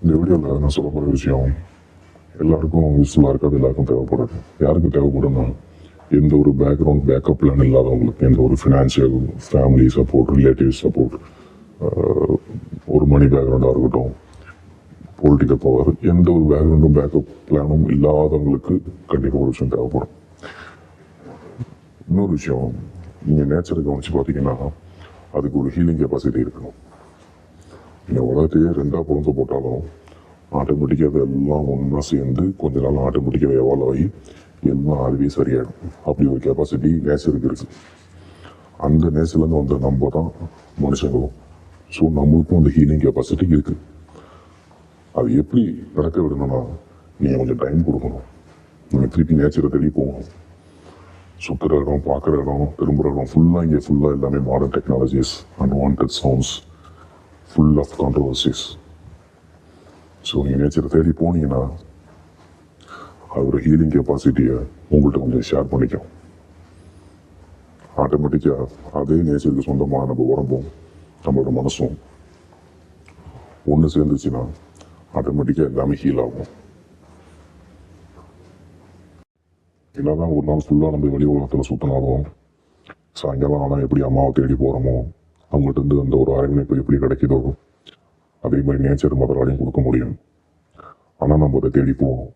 இந்த வீடியோவில் நான் சொல்ல போகிற விஷயம் எல்லாருக்கும் யூஸ்ஃபுல்லாக இருக்காது, எல்லாருக்கும் தேவைப்படுது. யாருக்கு தேவைப்படும்னா, எந்த ஒரு பேக்ரவுண்ட் பேக்கப் பிளான் இல்லாதவங்களுக்கு, எந்த ஒரு financial family support, relative support, ஒரு மணி பேக்ரவுண்டாக இருக்கட்டும், பொலிட்டிக்கல் பவர், எந்த ஒரு பேக்ரவுண்டும் பேக்கப் பிளானும் இல்லாதவங்களுக்கு கண்டிப்பாக ஒரு விஷயம் தேவைப்படும். இன்னொரு விஷயம், நீங்கள் நேச்சரை கவனித்து பார்த்தீங்கன்னா அதுக்கு ஒரு ஹீலிங் கெப்பாசிட்டி இருக்கணும். நீங்கள் உலகத்தையே ரெண்டாக பொழுது போட்டாலும் ஆட்டோமேட்டிக்காக அது எல்லாம் ஒன்றா சேர்ந்து கொஞ்ச நாள் ஆட்டோமேட்டிக்காக எவால்வ் ஆகி எல்லாம் அதுவே சரியாயிடும். அப்படி ஒரு கெப்பாசிட்டி நேச்சருக்கு இருக்குது. அந்த நேச்சர்லேருந்து வந்த நம்ம தான் மனுஷங்களும். ஸோ நம்மளுக்கும் அந்த ஹீலிங் கெப்பாசிட்டி இருக்குது. அது எப்படி நடக்க விடணும்னா, நீங்கள் கொஞ்சம் டைம் கொடுக்கணும். நீங்கள் திருப்பி நேச்சரை தேடி போகணும். சுற்றுற இடம், பார்க்குற இடம், திரும்புகிற இடம் ஃபுல்லாக இங்கே ஃபுல்லாக எல்லாமே modern technologies, unwanted sounds, full of controversies. So நீங்கள் நேச்சரை தேடி போனீங்கன்னா அதோட ஹீலிங் கெப்பாசிட்டியை உங்கள்கிட்ட கொஞ்சம் ஷேர் பண்ணிக்கும். ஆட்டோமேட்டிக்காக அதே நேச்சருக்கு சொந்தமான நம்ம உடம்பும் நம்மளோட மனசும் ஒன்று சேர்ந்துச்சுன்னா ஆட்டோமேட்டிக்காக எல்லாமே ஹீல் ஆகும். என்னதான் ஒரு நாள் ஃபுல்லாக நம்ம வெளி உலகத்தில் சுற்றினாலும் சாயங்காலம் ஆனால் எப்படி அம்மாவை தேடி போகிறோமோ, அவங்கள்ட்ட இருந்து அந்த ஒரு அரவணைப்பு எப்படி கிடைக்குதோ அதே மாதிரி நேச்சர் முதலாளியும் கொடுக்க முடியும். ஆனால் நம்ம அதை தேடி போகணும்.